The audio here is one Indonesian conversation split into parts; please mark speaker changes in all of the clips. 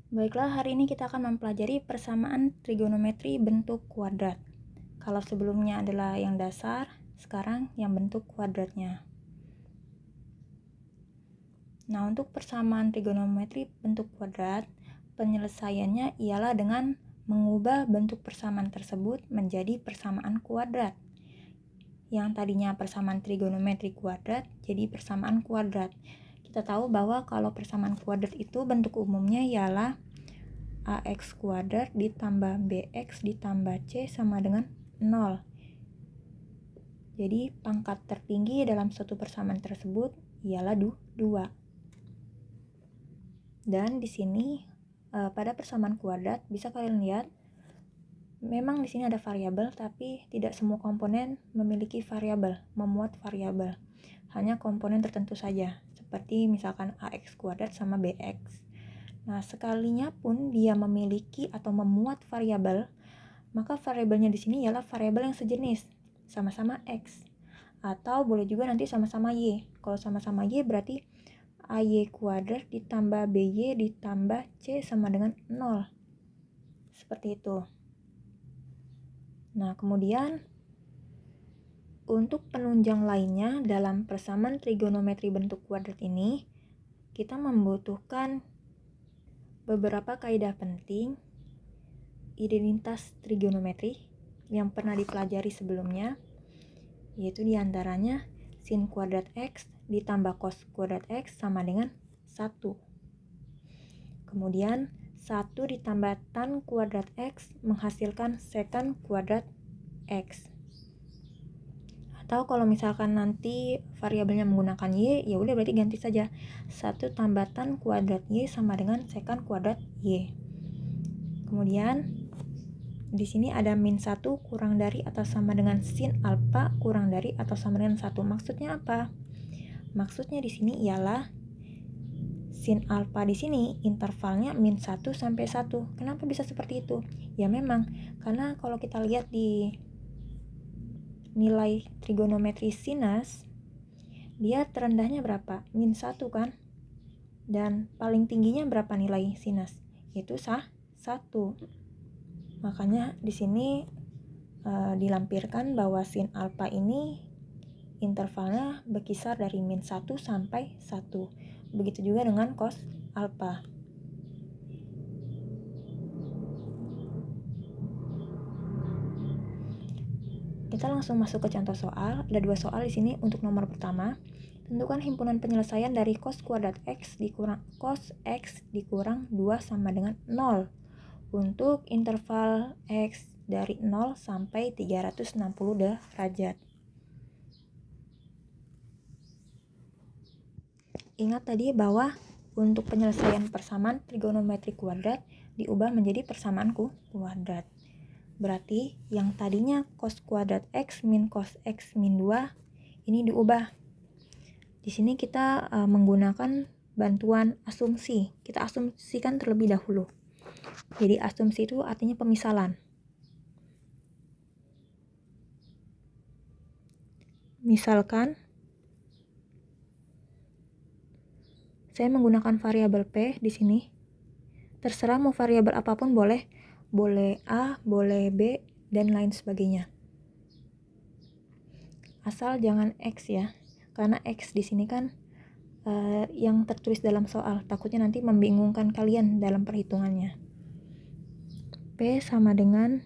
Speaker 1: Baiklah, hari ini kita akan mempelajari persamaan trigonometri bentuk kuadrat. Kalau sebelumnya adalah yang dasar, sekarang yang bentuk kuadratnya. Nah, untuk persamaan trigonometri bentuk kuadrat, penyelesaiannya ialah dengan mengubah bentuk persamaan tersebut menjadi persamaan kuadrat. Yang tadinya persamaan trigonometri kuadrat jadi persamaan kuadrat. Kita tahu bahwa kalau persamaan kuadrat itu bentuk umumnya ialah ax kuadrat ditambah bx ditambah c sama dengan 0. Jadi pangkat tertinggi dalam suatu persamaan tersebut ialah 2. Dan di sini pada persamaan kuadrat bisa kalian lihat memang di sini ada variabel, tapi tidak semua komponen memiliki variabel, memuat variabel. Hanya komponen tertentu saja, seperti misalkan ax kuadrat sama bx. Nah, sekalinya pun dia memiliki atau memuat variabel, maka variabelnya di sini ialah variabel yang sejenis, sama-sama x. Atau boleh juga nanti sama-sama y. Kalau sama-sama y berarti ay kuadrat ditambah by ditambah c sama dengan 0. Seperti itu. Nah, kemudian untuk penunjang lainnya dalam persamaan trigonometri bentuk kuadrat ini, kita membutuhkan beberapa kaidah penting identitas trigonometri yang pernah dipelajari sebelumnya, yaitu diantaranya sin kuadrat x ditambah cos kuadrat x sama dengan 1. Kemudian 1 ditambah tan kuadrat x menghasilkan secant kuadrat x. Atau kalau misalkan nanti variabelnya menggunakan y, ya udah berarti ganti saja 1 tambah tan kuadrat y sama dengan secant kuadrat y. Kemudian di sini ada min 1 kurang dari atau sama dengan sin alfa kurang dari atau sama dengan 1. Maksudnya apa? Maksudnya di sini ialah sin alfa di sini intervalnya min 1 sampai 1. Kenapa bisa seperti itu? Ya memang karena kalau kita lihat di nilai trigonometri sinus, dia terendahnya berapa? Min 1 kan? Dan paling tingginya berapa nilai sinus? Yaitu 1. Makanya di sini dilampirkan bahwa sin alfa ini intervalnya berkisar dari min 1 sampai 1. Begitu juga dengan cos alfa. Kita langsung masuk ke contoh soal. Ada 2 soal di sini. Untuk nomor pertama, tentukan himpunan penyelesaian dari cos kuadrat x dikurang cos x dikurang 2 sama dengan 0 untuk interval x dari 0 sampai 360 derajat. Ingat tadi bahwa untuk penyelesaian persamaan trigonometri kuadrat diubah menjadi persamaan kuadrat. Berarti yang tadinya cos kuadrat x min cos x min 2 ini diubah. Di sini kita menggunakan bantuan asumsi. Kita asumsikan terlebih dahulu. Jadi asumsi itu artinya pemisalan. Misalkan saya menggunakan variabel p di sini. Terserah mau variabel apapun boleh. Boleh A, boleh B, dan lain sebagainya. Asal jangan X ya, karena X di sini kan yang tertulis dalam soal, takutnya nanti membingungkan kalian dalam perhitungannya. P sama dengan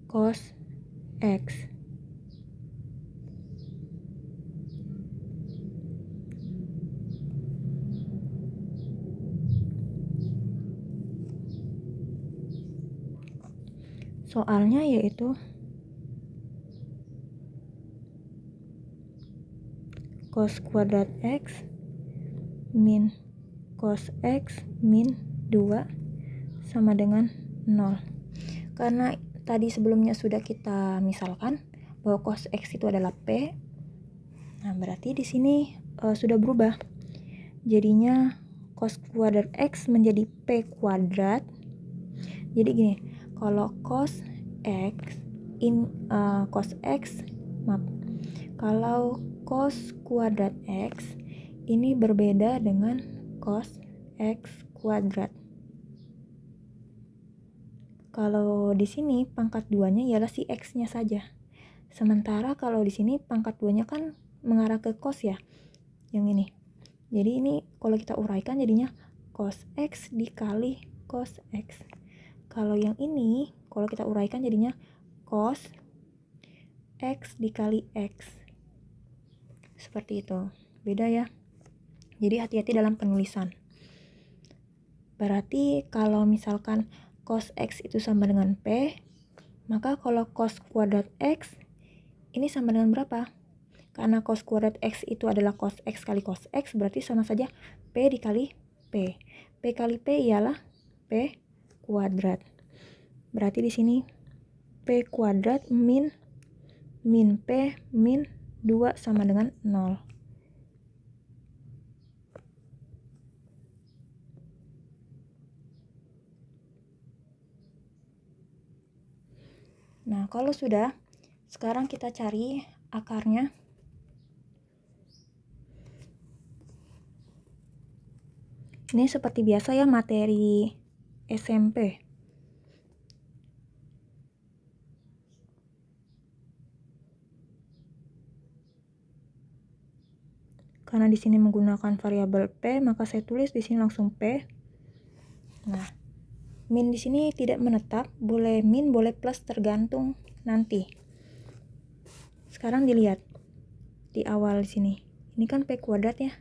Speaker 1: cos X. Soalnya yaitu cos kuadrat X min cos X min 2 sama dengan 0. Karena tadi sebelumnya sudah kita misalkan bahwa cos X itu adalah P. Nah, berarti di sini sudah berubah. Jadinya cos kuadrat X menjadi P kuadrat. Jadi gini, kalau cos X kalau cos kuadrat X ini berbeda dengan cos X kuadrat. Kalau di sini pangkat 2-nya ialah si X-nya saja. Sementara kalau di sini pangkat 2-nya kan mengarah ke cos ya, yang ini. Jadi ini kalau kita uraikan jadinya cos X dikali cos X. Kalau yang ini, kalau kita uraikan jadinya cos X dikali X. Seperti itu. Beda ya. Jadi hati-hati dalam penulisan. Berarti kalau misalkan cos X itu sama dengan P, maka kalau cos kuadrat X ini sama dengan berapa? Karena cos kuadrat X itu adalah cos X kali cos X, berarti sama saja P dikali P. P kali P ialah P kuadrat. Berarti di sini P kuadrat min P min 2 sama dengan 0. Nah, kalau sudah, sekarang kita cari akarnya. Ini seperti biasa ya materi SMP. Karena di sini menggunakan variabel P, maka saya tulis di sini langsung P. Nah, min di sini tidak menetap, boleh min, boleh plus, tergantung nanti. Sekarang dilihat di awal di sini. Ini kan P kuadrat ya.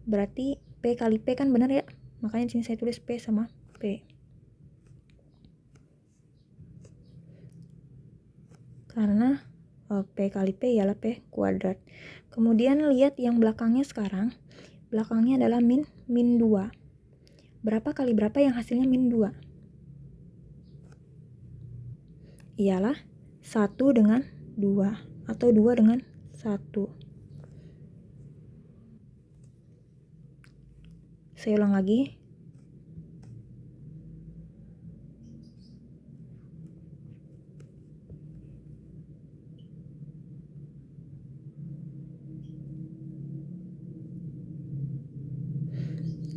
Speaker 1: Berarti P kali P kan benar ya? Makanya di sini saya tulis P sama P. Karena P kali P ialah P kuadrat. Kemudian lihat yang belakangnya sekarang. Belakangnya adalah min 2. Berapa kali berapa yang hasilnya min 2? Ialah 1 dengan 2 atau 2 dengan 1. Saya ulang lagi.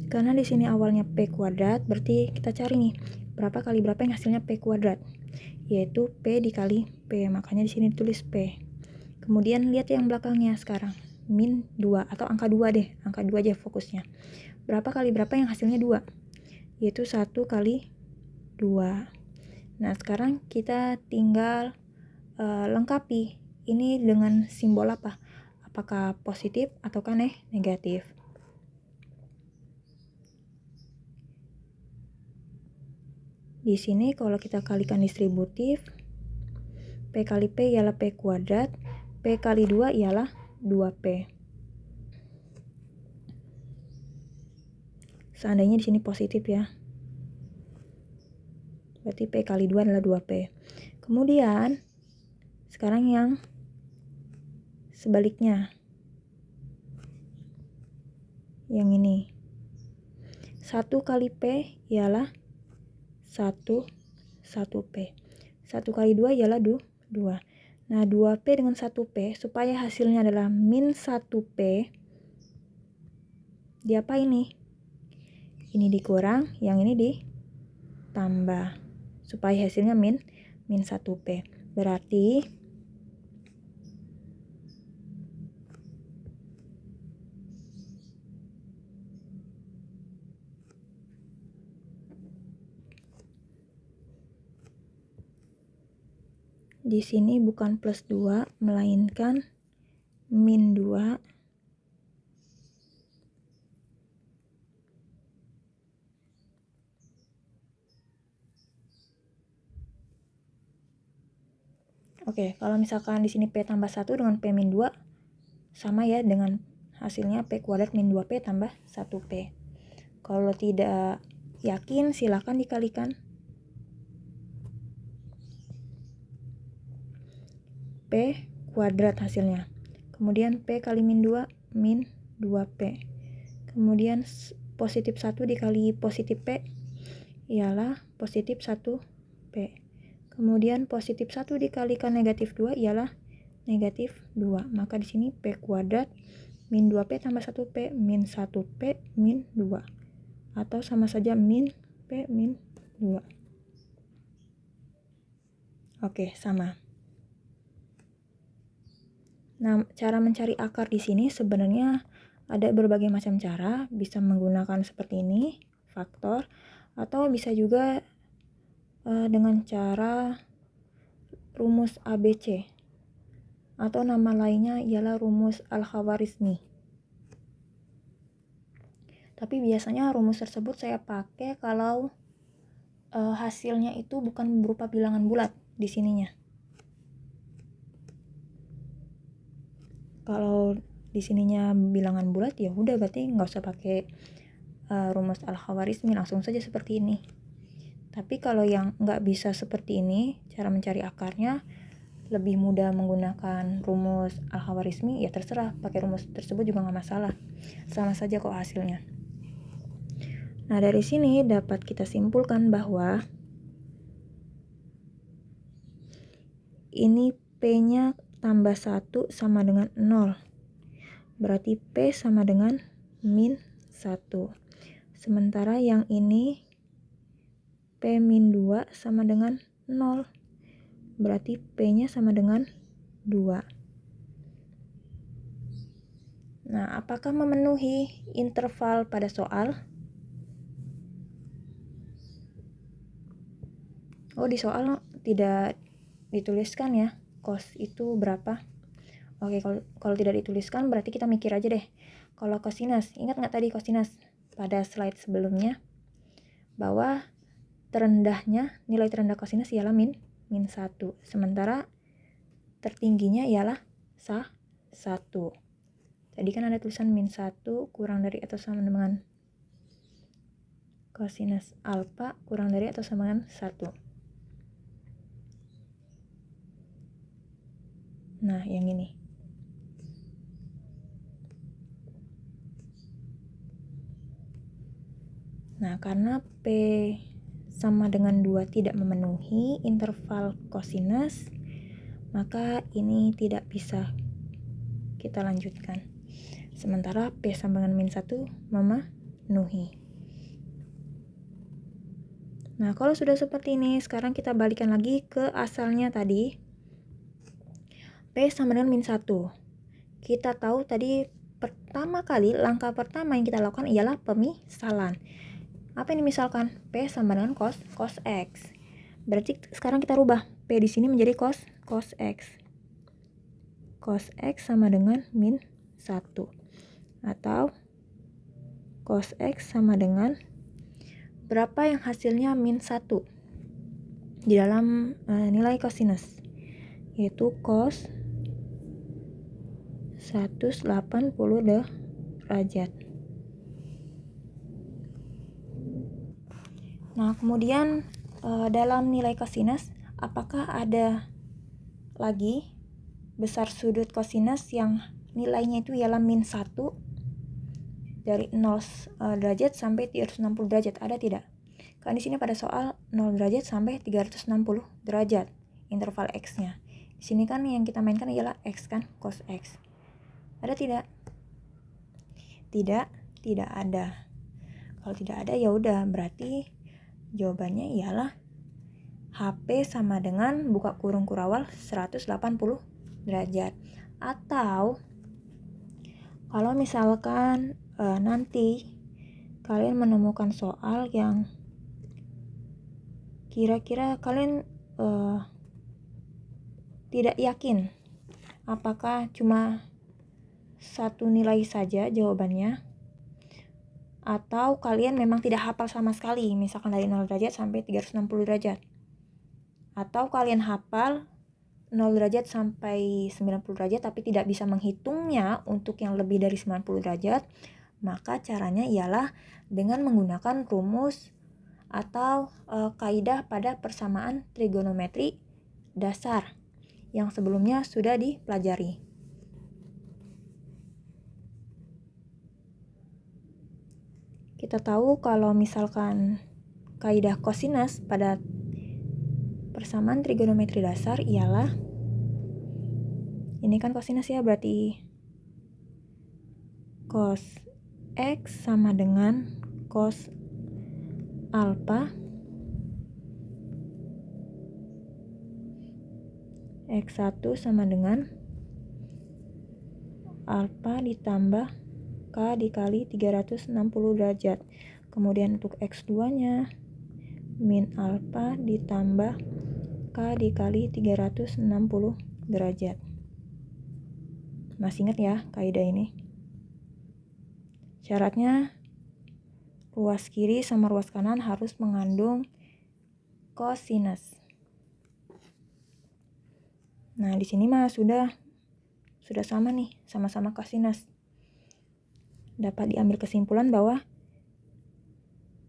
Speaker 1: Karena di sini awalnya P kuadrat, berarti kita cari nih, berapa kali berapa yang hasilnya P kuadrat? Yaitu P dikali P, makanya di sini ditulis P. Kemudian lihat yang belakangnya sekarang, min 2 atau angka 2 deh, angka 2 aja fokusnya. Berapa kali berapa yang hasilnya 2? Yaitu 1 kali 2. Nah, sekarang kita tinggal lengkapi ini dengan simbol apa? Apakah positif ataukah negatif? Di sini kalau kita kalikan distributif, P kali P ialah P kuadrat, P kali 2 ialah 2P. Seandainya di sini positif ya. Berarti P kali 2 adalah 2P. Kemudian, sekarang yang sebaliknya. Yang ini. 1 kali P ialah 1P. 1 kali 2 ialah 2. Nah, 2P dengan 1P, supaya hasilnya adalah min 1P, diapain nih? Ini dikurang, yang ini ditambah. Supaya hasilnya min 1P. Berarti di sini bukan plus 2, melainkan min 2. Oke, kalau misalkan di sini P tambah 1 dengan P min 2, sama ya dengan hasilnya P kuadrat min 2P tambah 1P. Kalau tidak yakin, silakan dikalikan. P kuadrat hasilnya. Kemudian P kali min 2, min 2P. Kemudian positif 1 dikali positif P ialah positif 1P. Kemudian positif 1 dikalikan negatif 2 ialah negatif 2. Maka di sini P kuadrat min 2P tambah 1P min 1P min 2. atau sama saja min P min 2. Oke, sama. Nah, cara mencari akar di sini sebenarnya ada berbagai macam cara, bisa menggunakan seperti ini, faktor, atau bisa juga dengan cara rumus ABC, atau nama lainnya ialah rumus Al-Khawarizmi. Tapi biasanya rumus tersebut saya pakai kalau hasilnya itu bukan berupa bilangan bulat di sininya. Kalau di sininya bilangan bulat ya udah berarti nggak usah pakai rumus Al-Khawarizmi, langsung saja seperti ini. Tapi kalau yang nggak bisa seperti ini, cara mencari akarnya lebih mudah menggunakan rumus Al-Khawarizmi, ya terserah, pakai rumus tersebut juga nggak masalah, sama saja kok hasilnya. Nah, dari sini dapat kita simpulkan bahwa ini P-nya tambah 1 sama dengan 0. Berarti P sama dengan min 1. Sementara yang ini P min 2 sama dengan 0. Berarti P-nya sama dengan 2. Nah, apakah memenuhi interval pada soal? Oh, di soal tidak dituliskan ya, cos itu berapa. Oke, kalau tidak dituliskan berarti kita mikir aja deh. Kalau kosinus, ingat nggak tadi kosinus pada slide sebelumnya? Bahwa nilai terendah kosinus ialah min 1. Sementara tertingginya ialah 1. Tadi kan ada tulisan min 1 kurang dari atau sama dengan kosinus alfa kurang dari atau sama dengan 1. Nah, yang ini. Nah, karena P sama dengan 2 tidak memenuhi interval kosinus, maka ini tidak bisa kita lanjutkan. Sementara P sama dengan min 1 memenuhi. Nah, kalau sudah seperti ini, sekarang kita balikan lagi ke asalnya tadi. P sama dengan min 1. Kita tahu tadi langkah pertama yang kita lakukan ialah pemisalan. Apa ini misalkan? P sama dengan cos X. Berarti sekarang kita rubah P di sini menjadi cos X. Cos X sama dengan min 1. Atau cos X sama dengan berapa yang hasilnya min 1 di dalam nilai kosinus, yaitu cos 180 derajat. Nah, kemudian dalam nilai kosinus, apakah ada lagi besar sudut kosinus yang nilainya itu ialah min 1 dari 0 derajat sampai 360 derajat? Ada tidak? Kan di sini pada soal 0 derajat sampai 360 derajat interval X-nya. Di sini kan yang kita mainkan ialah X kan, cos X. Ada tidak? Tidak ada. Kalau tidak ada ya udah, berarti jawabannya ialah HP sama dengan buka kurung kurawal 180 derajat. Atau kalau misalkan nanti kalian menemukan soal yang kira-kira kalian tidak yakin apakah cuma satu nilai saja jawabannya, atau kalian memang tidak hafal sama sekali, misalkan dari 0 derajat sampai 360 derajat, atau kalian hafal 0 derajat sampai 90 derajat tapi tidak bisa menghitungnya untuk yang lebih dari 90 derajat, maka caranya ialah dengan menggunakan rumus atau kaidah pada persamaan trigonometri dasar yang sebelumnya sudah dipelajari. Kita tahu kalau misalkan kaidah kosinus pada persamaan trigonometri dasar ialah, ini kan kosinus ya, berarti cos X sama dengan cos alpha X1 sama dengan alpha ditambah K dikali 360 derajat. Kemudian untuk X2 nya min alpha ditambah K dikali 360 derajat. Masih ingat ya kaidah ini? Syaratnya ruas kiri sama ruas kanan harus mengandung kosinus. Nah, di sini mah sudah sama nih, sama-sama kosinus. Dapat diambil kesimpulan bahwa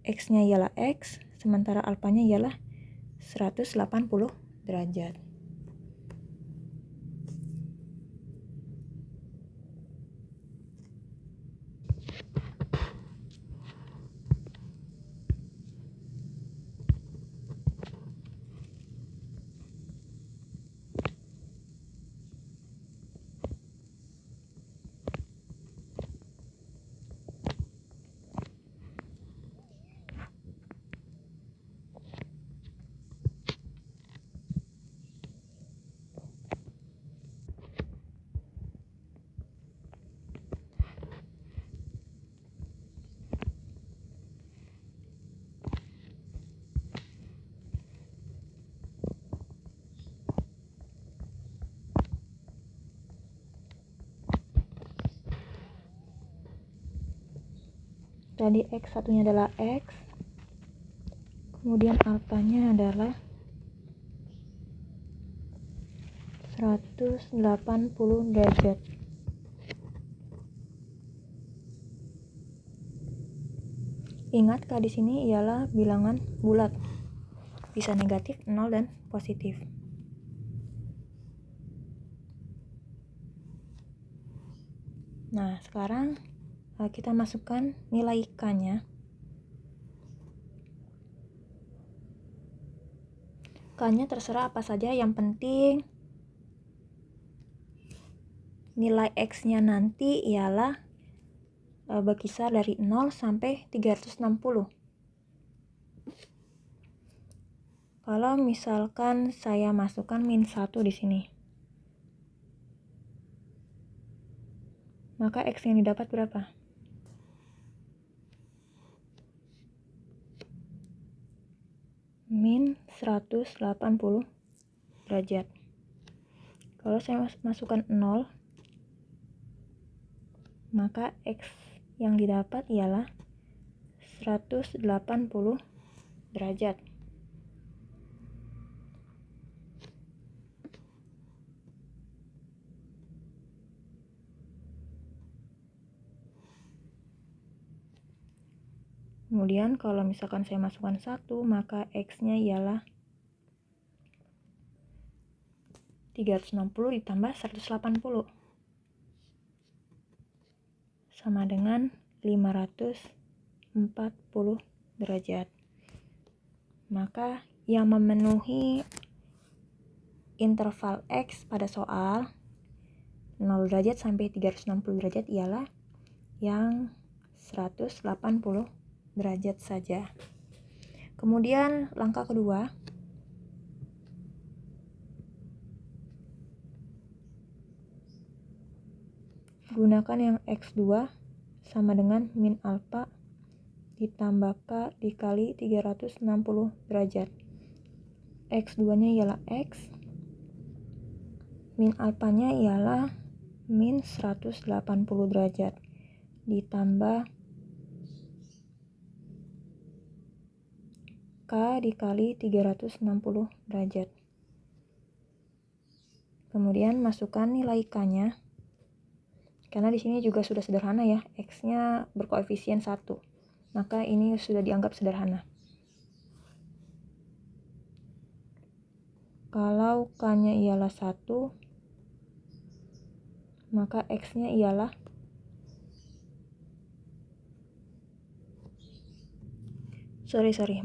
Speaker 1: X-nya ialah X, sementara alfanya ialah 180 derajat. Tadi X satunya adalah X, kemudian alfanya adalah 180 derajat. Ingat K di sini ialah bilangan bulat, bisa negatif, 0, dan positif. Nah, sekarang kita masukkan nilai K-nya. K-nya terserah apa saja, yang penting nilai X-nya nanti ialah berkisar dari 0 sampai 360. Kalau misalkan saya masukkan min 1 di sini, maka X yang didapat berapa? Min 180 derajat. Kalau saya masukkan 0, maka X yang didapat ialah 180 derajat. Kemudian kalau misalkan saya masukkan 1, maka X-nya ialah 360 ditambah 180 sama dengan 540 derajat. Maka yang memenuhi interval X pada soal 0 derajat sampai 360 derajat ialah yang 180 derajat saja. Kemudian langkah kedua, gunakan yang X2 sama dengan min alfa ditambah K dikali 360 derajat. X2-nya ialah X, min alfanya ialah min 180 derajat ditambah K dikali 360 derajat. Kemudian masukkan nilai K-nya. Karena di sini juga sudah sederhana ya, X-nya berkoefisien 1. Maka ini sudah dianggap sederhana. Kalau K-nya ialah 1, maka X-nya ialah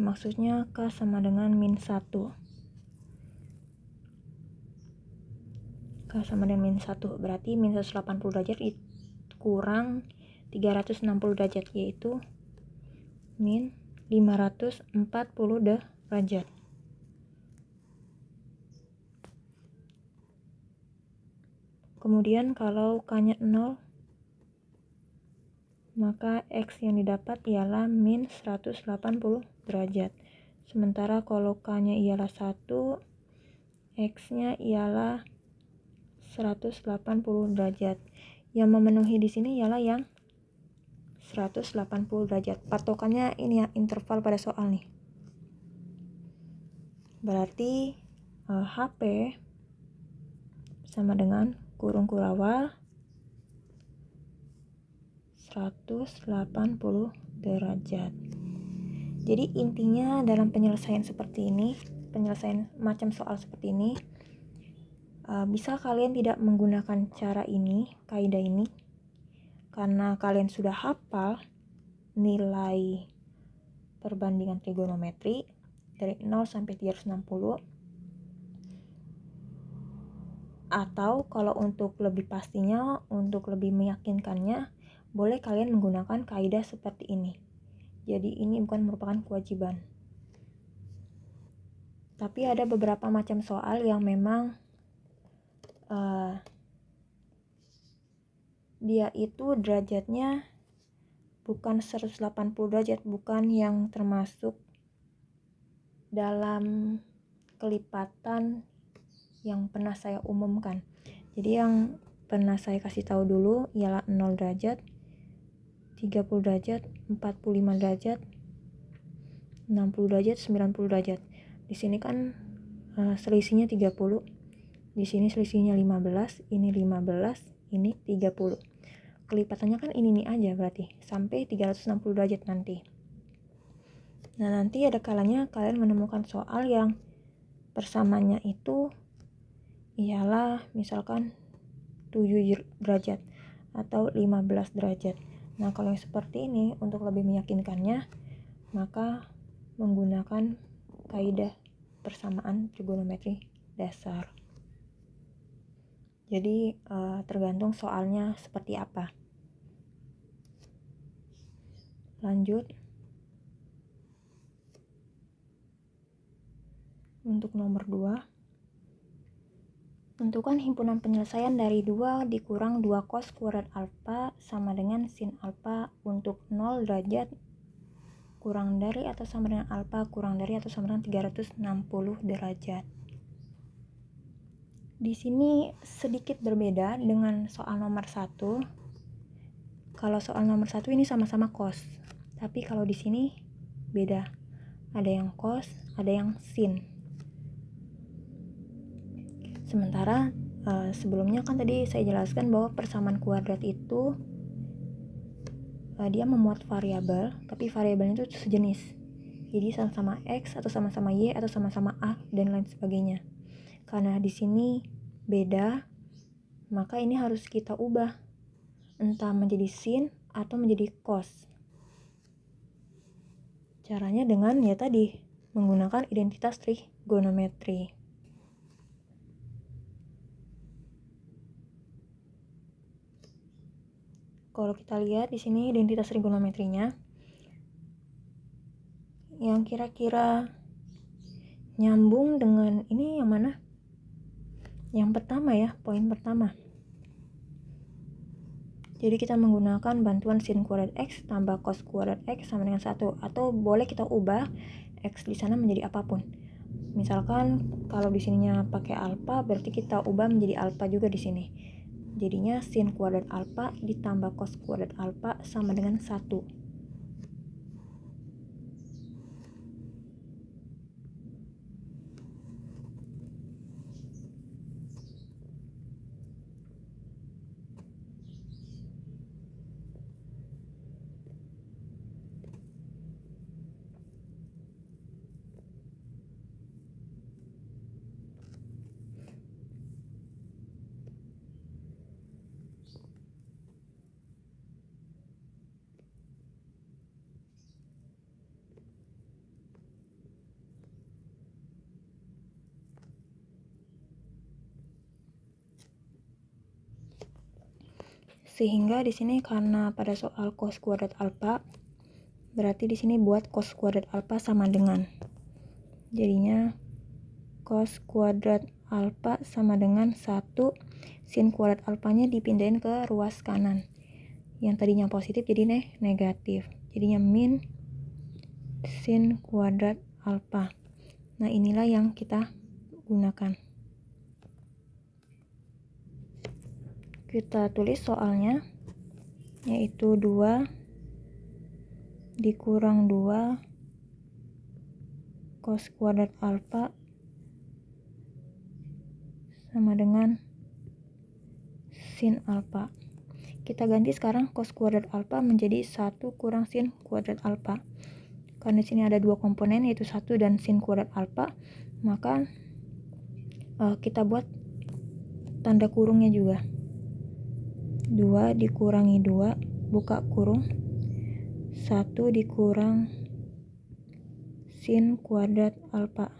Speaker 1: maksudnya K sama dengan min 1. K sama dengan min 1, berarti min 180 derajat kurang 360 derajat, yaitu min 540 derajat. Kemudian kalau K-nya 0, maka X yang didapat ialah min 180 derajat. Sementara kalau K-nya ialah 1, X-nya ialah 180 derajat. Yang memenuhi di sini ialah yang 180 derajat. Patokannya ini ya, interval pada soal nih. Berarti HP sama dengan kurung kurawal 180 derajat. Jadi intinya dalam penyelesaian seperti ini, penyelesaian macam soal seperti ini, bisa kalian tidak menggunakan cara ini, kaidah ini, karena kalian sudah hafal nilai perbandingan trigonometri dari 0 sampai 360. Atau kalau untuk lebih pastinya, untuk lebih meyakinkannya, boleh kalian menggunakan kaidah seperti ini. Jadi ini bukan merupakan kewajiban. Tapi ada beberapa macam soal yang memang dia itu derajatnya bukan 180 derajat, bukan yang termasuk dalam kelipatan yang pernah saya umumkan. Jadi yang pernah saya kasih tahu dulu ialah 0 derajat, 30 derajat, 45 derajat, 60 derajat, 90 derajat. Di sini kan selisihnya 30. Di sini selisihnya 15, ini 15, ini 30. Kelipatannya kan ini nih aja berarti sampai 360 derajat nanti. Nah, nanti ada kalanya kalian menemukan soal yang persamaannya itu ialah misalkan 7 derajat atau 15 derajat. Nah, kalau yang seperti ini untuk lebih meyakinkannya, maka menggunakan kaidah persamaan trigonometri dasar. Jadi tergantung soalnya seperti apa. Lanjut. Untuk nomor 2, tentukan himpunan penyelesaian dari 2 dikurang 2 cos kuadrat alfa sama dengan sin alfa untuk 0 derajat kurang dari atau sama dengan alfa kurang dari atau sama dengan 360 derajat. Di sini sedikit berbeda dengan soal nomor 1. Kalau soal nomor 1 ini sama-sama cos, tapi kalau di sini beda. Ada yang cos, ada yang sin. Sementara sebelumnya kan tadi saya jelaskan bahwa persamaan kuadrat itu dia memuat variabel, tapi variabelnya itu sejenis. Jadi sama-sama X atau sama-sama Y atau sama-sama A dan lain sebagainya. Karena di sini beda, maka ini harus kita ubah entah menjadi sin atau menjadi cos. Caranya dengan ya tadi menggunakan identitas trigonometri. Kalau kita lihat di sini identitas trigonometrinya yang kira-kira nyambung dengan ini yang mana? Yang pertama ya, poin pertama. Jadi kita menggunakan bantuan sin kuadrat X tambah cos kuadrat X sama dengan 1. Atau boleh kita ubah X di sana menjadi apapun. Misalkan kalau di sininya pakai alfa, berarti kita ubah menjadi alfa juga di sini. Jadinya sin kuadrat alfa ditambah cos kuadrat alfa sama dengan 1. Sehingga di sini karena pada soal cos kuadrat alfa, Berarti di sini buat cos kuadrat alfa sama dengan, jadinya cos kuadrat alfa sama dengan 1, sin kuadrat alfanya dipindahin ke ruas kanan. Yang tadinya positif jadi negatif. Jadinya min sin kuadrat alfa. Nah, inilah yang kita gunakan. Kita tulis soalnya, yaitu 2 dikurang 2 cos kuadrat alfa sama dengan sin alfa. Kita ganti sekarang cos kuadrat alfa menjadi 1 kurang sin kuadrat alfa. Karena di sini ada 2 komponen, yaitu 1 dan sin kuadrat alfa, maka kita buat tanda kurungnya juga. 2 dikurangi 2, buka kurung, 1 dikurang sin kuadrat alfa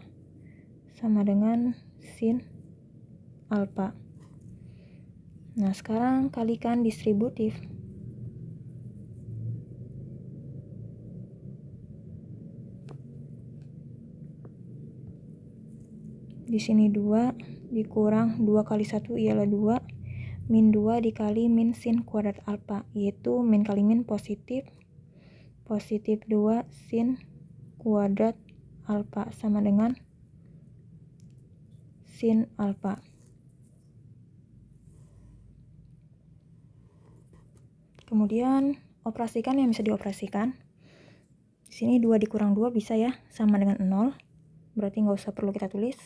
Speaker 1: sama dengan sin alfa. Nah, sekarang kalikan distributif. Di sini 2 dikurang 2 kali 1 ialah 2, min 2 dikali min sin kuadrat alfa, yaitu min kali min positif, positif 2 sin kuadrat alfa sama dengan sin alfa. Kemudian operasikan yang bisa dioperasikan. Di sini 2 dikurang 2 bisa ya, sama dengan 0. Berarti nggak usah perlu kita tulis.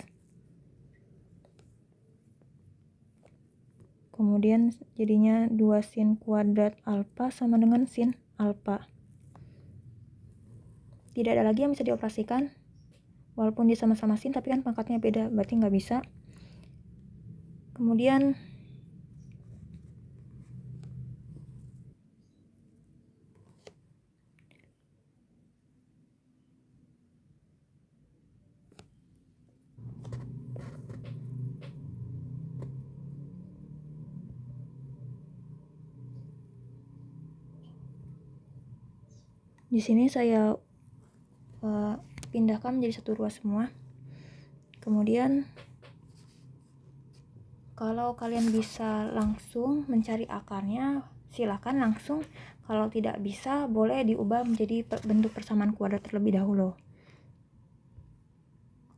Speaker 1: Kemudian jadinya 2 sin kuadrat alfa sama dengan sin alfa. Tidak ada lagi yang bisa dioperasikan. Walaupun dia sama-sama sin, tapi kan pangkatnya beda, berarti nggak bisa. Kemudian di sini saya pindahkan menjadi satu ruas semua. Kemudian kalau kalian bisa langsung mencari akarnya, silakan langsung. Kalau tidak bisa, boleh diubah menjadi bentuk persamaan kuadrat terlebih dahulu.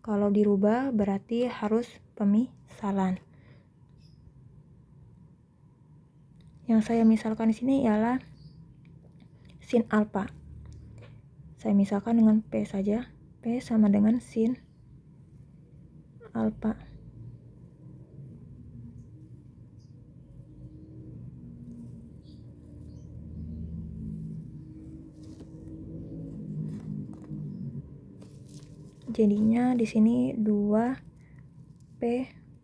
Speaker 1: Kalau dirubah berarti harus pemisalan. Yang saya misalkan di sini ialah sin alfa. Saya misalkan dengan P saja. P sama dengan sin alfa. Jadinya di sini 2P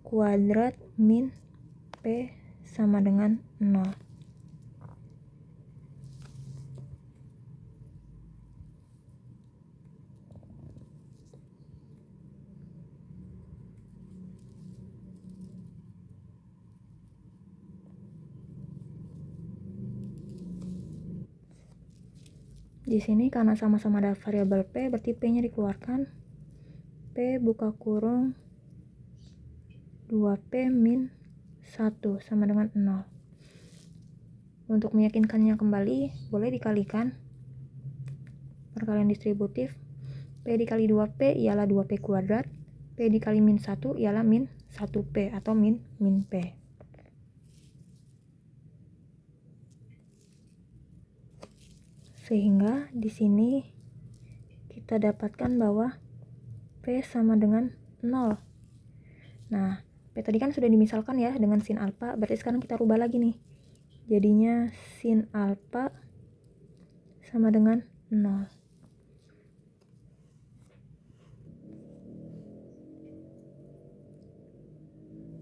Speaker 1: kuadrat min P sama dengan 0. Di sini karena sama-sama ada variabel P, berarti P-nya dikeluarkan. P buka kurung 2P min 1 sama dengan 0. Untuk meyakinkannya kembali, boleh dikalikan perkalian distributif. P dikali 2P ialah 2P kuadrat. P dikali min 1 ialah min 1P atau min P. Sehingga di sini kita dapatkan bahwa P sama dengan 0. Nah, P tadi kan sudah dimisalkan ya dengan sin alfa, berarti sekarang kita rubah lagi nih. Jadinya sin alfa sama dengan 0.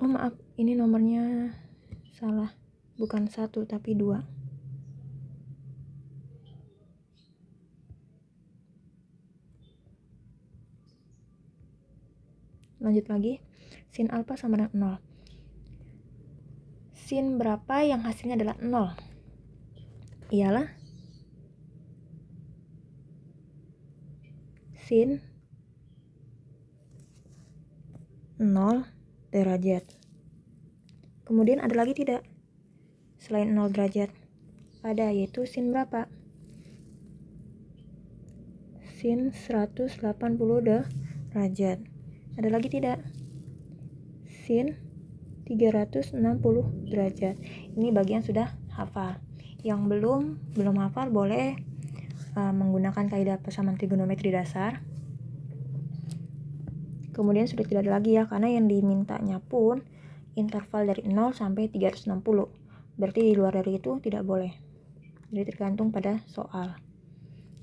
Speaker 1: Oh maaf, ini nomornya salah. Bukan 1 tapi 2. Lanjut lagi. Sin alfa sama dengan 0. Sin berapa yang hasilnya adalah 0? Ialah sin 0 derajat. Kemudian ada lagi tidak? Selain 0 derajat. Ada, yaitu sin berapa? Sin 180 derajat. Ada lagi tidak? Sin 360 derajat. Ini bagian sudah hafal. Yang belum hafal boleh menggunakan kaidah persamaan trigonometri dasar. Kemudian sudah tidak ada lagi ya, karena yang dimintanya pun interval dari 0 sampai 360. Berarti di luar dari itu tidak boleh. Jadi tergantung pada soal.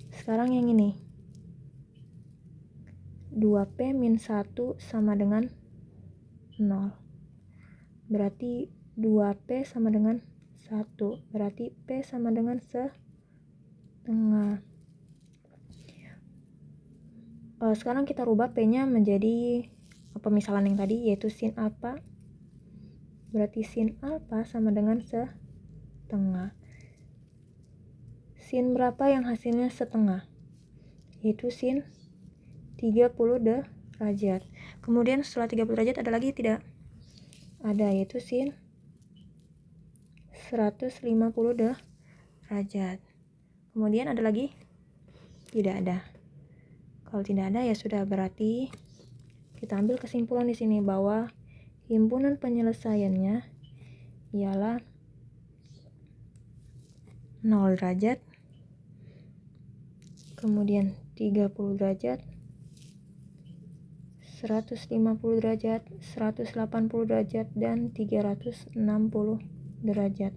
Speaker 1: Sekarang yang ini. 2P min 1 sama dengan 0. Berarti 2P sama dengan 1. Berarti P sama dengan setengah. Sekarang kita rubah P-nya menjadi pemisalan yang tadi, yaitu sin alfa. Berarti sin alfa sama dengan setengah. Sin berapa yang hasilnya setengah? Yaitu sin 30 derajat. Kemudian setelah 30 derajat ada lagi tidak? Ada, yaitu sin 150 derajat. Kemudian ada lagi? Tidak ada. Kalau tidak ada ya sudah, berarti kita ambil kesimpulan di sini bahwa himpunan penyelesaiannya ialah 0 derajat, kemudian 30 derajat, 150 derajat, 180 derajat, dan 360 derajat.